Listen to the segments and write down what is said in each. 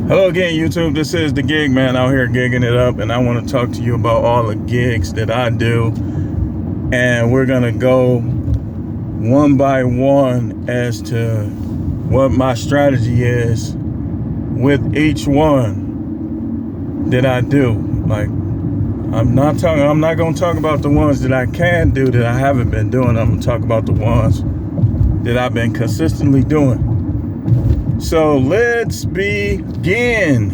Hello again, YouTube. This is the Gig Man out here gigging it up, and I want to talk to you about all the gigs that I do. And we're going to go one by one as to what my strategy is with each one that I do. Like, I'm not going to talk about the ones that I can do that I haven't been doing. I'm going to talk about the ones that I've been consistently doing. So let's begin.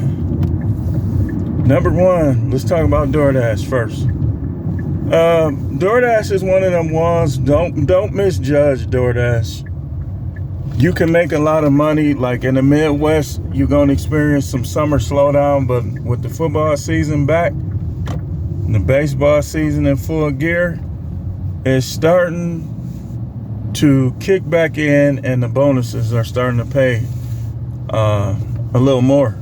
Number one, let's talk about Doordash first. Doordash is one of them ones. Don't misjudge Doordash. You can make a lot of money. Like in the Midwest, you're gonna experience some summer slowdown, but with the football season back, the baseball season in full gear, it's starting to kick back in, and the bonuses are starting to pay a little more.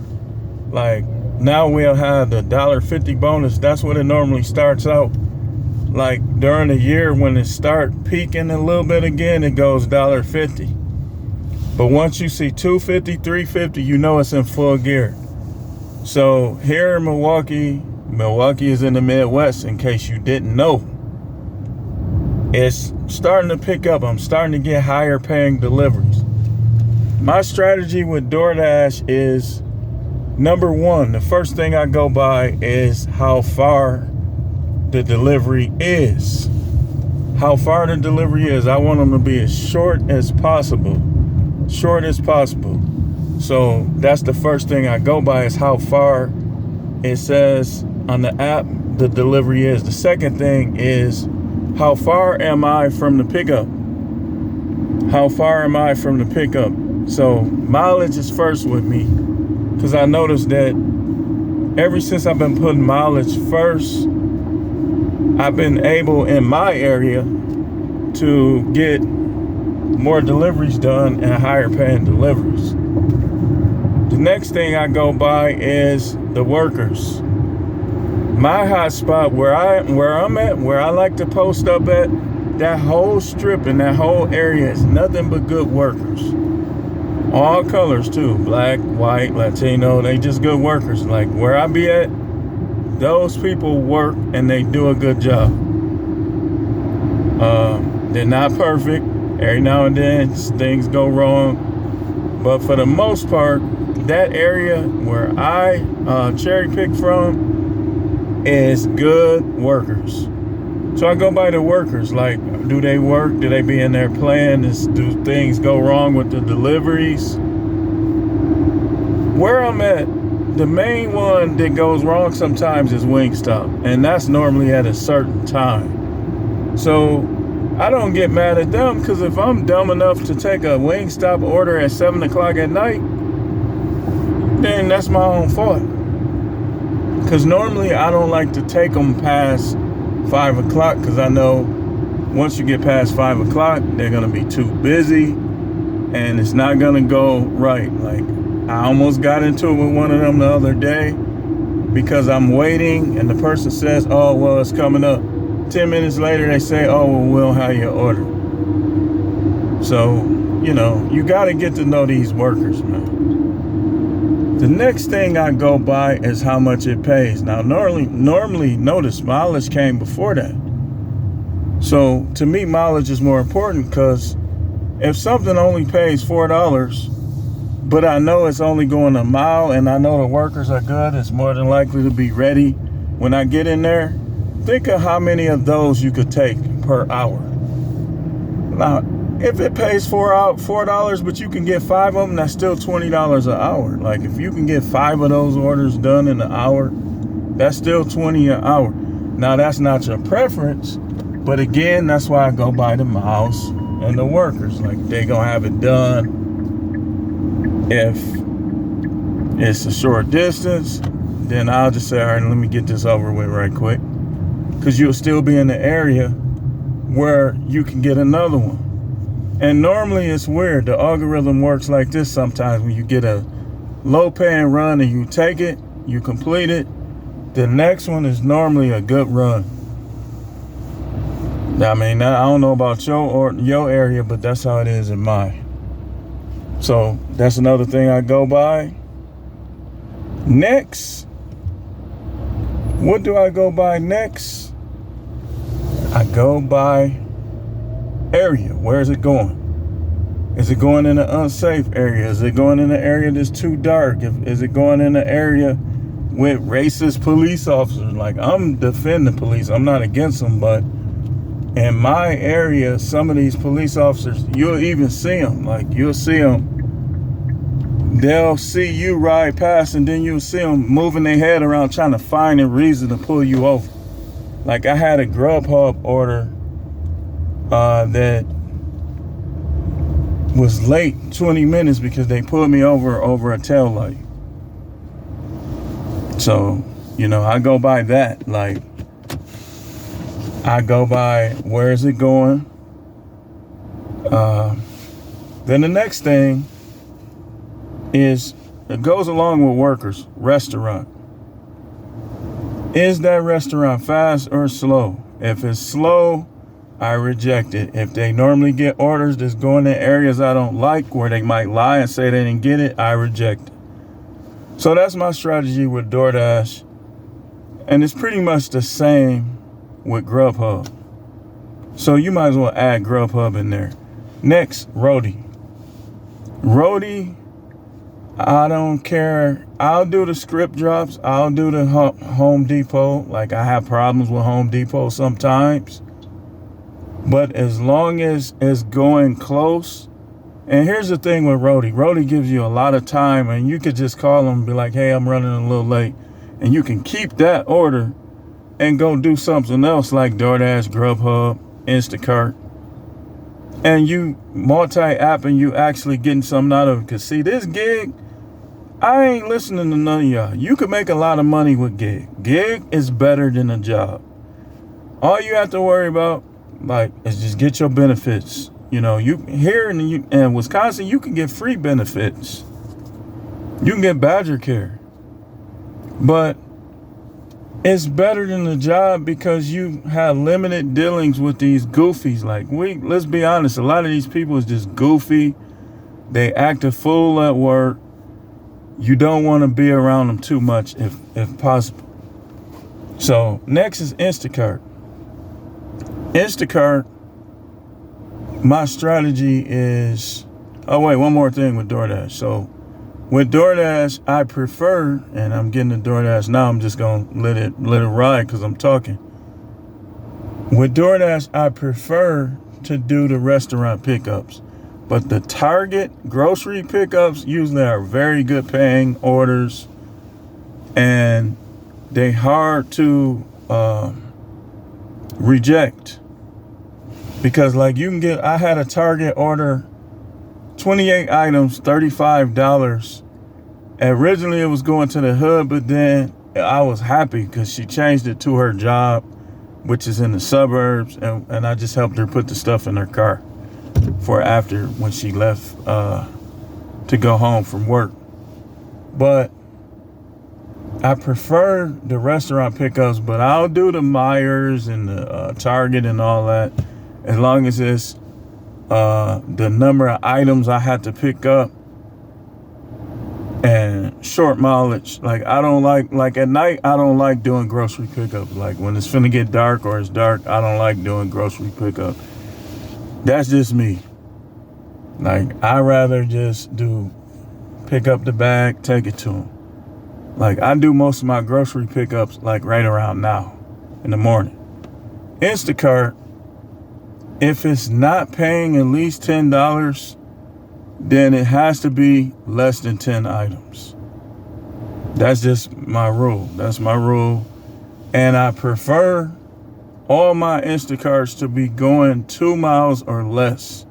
Like now we'll have the $1.50 bonus. That's what it normally starts out. Like during the year when it start peaking a little bit again, it goes $1.50. But once you see $2.50, $3.50, you know it's in full gear. So here in Milwaukee is in the Midwest, in case you didn't know. It's starting to pick up. I'm starting to get higher paying deliveries. My strategy with Doordash is, number one, the first thing I go by is how far the delivery is. How far the delivery is. I want them to be as short as possible. Short as possible. So that's the first thing I go by, is how far it says on the app the delivery is. The second thing is, how far am I from the pickup? How far am I from the pickup? So mileage is first with me, because I noticed that ever since I've been putting mileage first, I've been able in my area to get more deliveries done and higher paying deliveries. The next thing I go by is the workers. My hot spot where I'm at, where I like to post up at, that whole strip and that whole area is nothing but good workers. All colors too, black, white, Latino, they just good workers. Like where I be at, those people work and they do a good job. They're not perfect. Every now and then things go wrong. But for the most part, that area where I cherry pick from is good workers. So I go by the workers. Like, do they work? Do they be in there playing? Do things go wrong with the deliveries? Where I'm at, the main one that goes wrong sometimes is Wingstop, and that's normally at a certain time. So I don't get mad at them, because if I'm dumb enough to take a Wingstop order at 7 o'clock at night, then that's my own fault. Because normally I don't like to take them past 5 o'clock, because I know once you get past 5 o'clock, they're going to be too busy and it's not going to go right. Like, I almost got into it with one of them the other day because I'm waiting and the person says, oh, well, it's coming up. 10 minutes later, they say, oh, well, we'll have your order. So, you know, you got to get to know these workers, man. The next thing I go by is how much it pays. Now, normally, notice mileage came before that. So, to me, mileage is more important, because if something only pays $4, but I know it's only going a mile and I know the workers are good, it's more than likely to be ready when I get in there. Think of how many of those you could take per hour. Now, if it pays $4, but you can get 5 of them, that's still $20 an hour. Like, if you can get 5 of those orders done in an hour, that's still $20 an hour. Now, that's not your preference, but again, that's why I go by the miles and the workers. Like, they gonna have it done. If it's a short distance, then I'll just say, all right, let me get this over with right quick, because you'll still be in the area where you can get another one. And normally it's weird. The algorithm works like this sometimes. When you get a low paying run and you take it, you complete it, the next one is normally a good run. I mean, I don't know about your area, but that's how it is in mine. So that's another thing I go by. Next, what do I go by next? I go by area. Where is it going? Is it going in an unsafe area? Is it going in an area that's too dark? Is it going in an area with racist police officers? Like, I'm defending police. I'm not against them, but in my area, some of these police officers, you'll even see them. Like, you'll see them. They'll see you ride past, and then you'll see them moving their head around trying to find a reason to pull you over. Like, I had a Grubhub order that was late 20 minutes because they pulled me over a tail light. So, I go by that. Like, I go by, where is it going? Then the next thing is, it goes along with workers. Restaurant. Is that restaurant fast or slow? If it's slow, I reject it. If they normally get orders that's going in areas I don't like, where they might lie and say they didn't get it, I reject it. So that's my strategy with DoorDash. And it's pretty much the same with Grubhub. So you might as well add Grubhub in there. Next, roadie. Roadie, I don't care. I'll do the script drops. I'll do the Home Depot. Like, I have problems with Home Depot sometimes. But as long as it's going close, and here's the thing with roadie. Roadie gives you a lot of time, and you could just call them and be like, hey, I'm running a little late. And you can keep that order and go do something else like DoorDash, Grubhub, Instacart. And you multi-app and you actually getting something out of it. Because see, this gig, I ain't listening to none of y'all. You could make a lot of money with gig. Gig is better than a job. All you have to worry about, like, is just get your benefits. You here in Wisconsin, you can get free benefits. You can get Badger Care. But it's better than the job because you have limited dealings with these goofies. Like, let's be honest, a lot of these people is just goofy. They act a fool at work. You don't want to be around them too much if possible. So next is Instacart. Instacart, my strategy is, one more thing with DoorDash. So with DoorDash, I prefer, and I'm getting to DoorDash now, I'm just going to let it ride because I'm talking. With DoorDash, I prefer to do the restaurant pickups. But the Target grocery pickups usually are very good paying orders. And they hard to reject. Because like I had a Target order, 28 items, $35. Originally it was going to the hood, but then I was happy because she changed it to her job, which is in the suburbs, and I just helped her put the stuff in her car for after when she left to go home from work. But I prefer the restaurant pickups, but I'll do the Myers and the Target and all that, as long as it's the number of items I had to pick up and short mileage. Like, I don't like at night, I don't like doing grocery pickup. Like, when it's finna get dark or it's dark, I don't like doing grocery pickup. That's just me. Like, I rather just pick up the bag, take it to them. Like, I do most of my grocery pickups like right around now in the morning. Instacart, if it's not paying at least $10, then it has to be less than 10 items. That's just my rule. That's my rule. And I prefer all my Instacarts to be going 2 miles or less.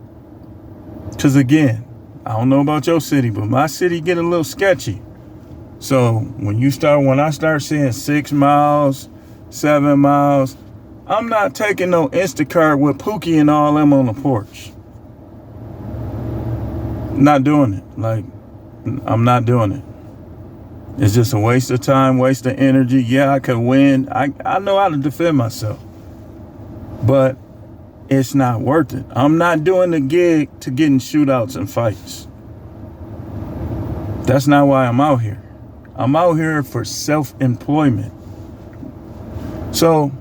Because again, I don't know about your city, but my city get a little sketchy. So when I start seeing 6 miles, 7 miles, I'm not taking no Instacart with Pookie and all them on the porch. Not doing it. Like, I'm not doing it. It's just a waste of time, waste of energy. Yeah, I could win. I know how to defend myself. But it's not worth it. I'm not doing the gig to get in shootouts and fights. That's not why I'm out here. I'm out here for self-employment. So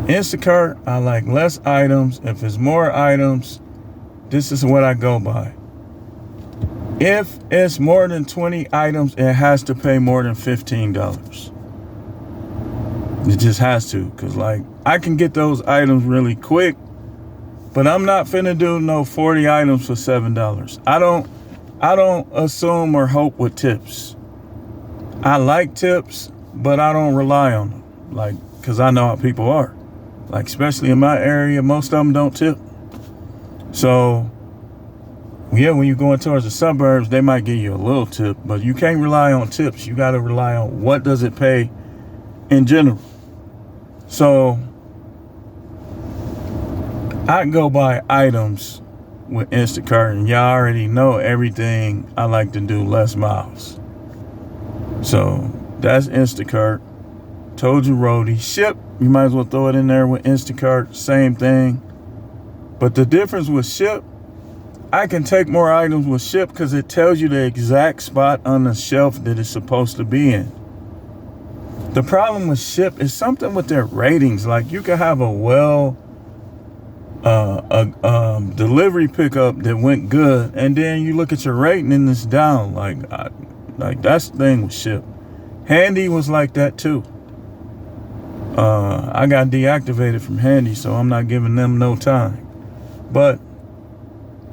Instacart, I like less items. If it's more items, this is what I go by. If it's more than 20 items, it has to pay more than $15. It just has to, because like I can get those items really quick, but I'm not finna do no 40 items for $7. I don't assume or hope with tips. I like tips, but I don't rely on them, like, because I know how people are. Like, especially in my area, most of them don't tip. So yeah, when you're going towards the suburbs, they might give you a little tip, but you can't rely on tips. You got to rely on what does it pay in general. So I go by items with Instacart, and y'all already know everything I like to do less miles. So that's Instacart. Told you roadie. Shipt, you might as well throw it in there with Instacart, same thing. But the difference with Shipt, I can take more items with Shipt because it tells you the exact spot on the shelf that it's supposed to be in. The problem with Shipt is something with their ratings. Like, you can have a delivery pickup that went good, and then you look at your rating and it's down. Like that's the thing with Shipt. Handy was like that too. I got deactivated from Handy, so I'm not giving them no time. But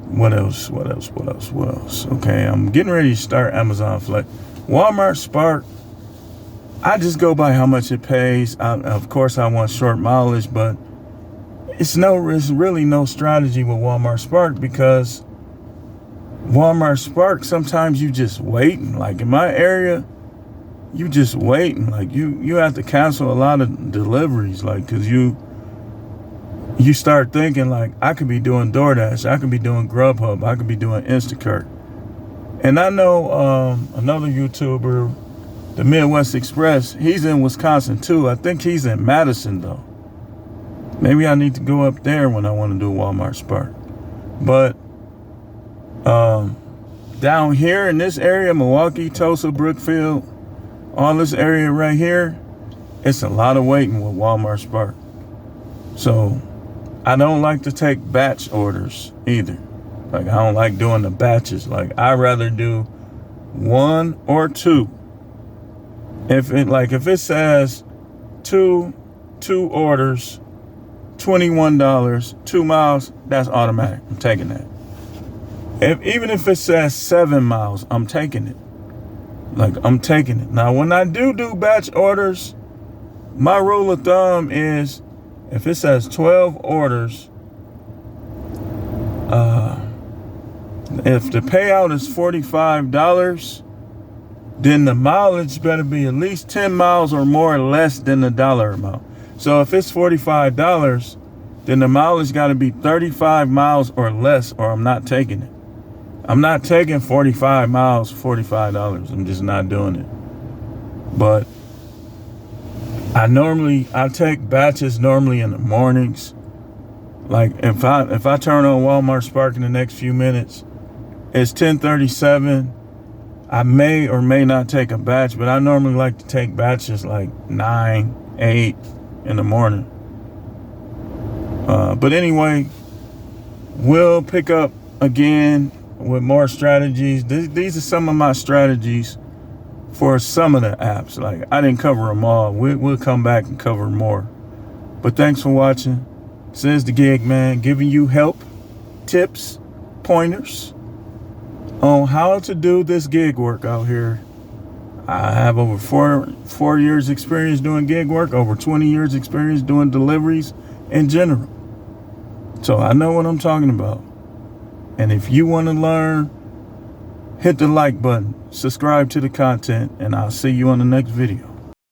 what else? Okay, I'm getting ready to start Amazon Flex. Walmart Spark, I just go by how much it pays. Of course, I want short mileage, but it's really no strategy with Walmart Spark, because Walmart Spark, sometimes you just waiting. Like in my area, you just waiting. Like you have to cancel a lot of deliveries, like, because you start thinking like, I could be doing Doordash, I could be doing Grubhub, I could be doing Instacart. And I know another YouTuber, the Midwest Express, he's in Wisconsin too. I think he's in Madison though. Maybe I need to go up there when I want to do Walmart Spark. But down here in this area, Milwaukee, Tulsa, Brookfield, all this area right here, it's a lot of waiting with Walmart Spark. So I don't like to take batch orders either. Like, I don't like doing the batches. Like, I'd rather do 1 or 2. If it says two orders, $21, 2 miles, that's automatic. I'm taking that. Even if it says 7 miles, I'm taking it. Like, I'm taking it. Now, when I do batch orders, my rule of thumb is, if it says 12 orders, if the payout is $45, then the mileage better be at least 10 miles or more less than the dollar amount. So if it's $45, then the mileage got to be 35 miles or less, or I'm not taking it. I'm not taking 45 miles for $45. I'm just not doing it. But I take batches normally in the mornings. Like, if I turn on Walmart Spark in the next few minutes, it's 10:37. I may or may not take a batch, but I normally like to take batches like 9, 8 in the morning. But anyway, we'll pick up again with more strategies. These are some of my strategies for some of the apps. Like, I didn't cover them all. We'll come back and cover more. But thanks for watching. Says the Gig Man, giving you help, tips, pointers on how to do this gig work out here. I have over four years experience doing gig work, over 20 years experience doing deliveries in general. So I know what I'm talking about. And if you want to learn, hit the like button, subscribe to the content, and I'll see you on the next video.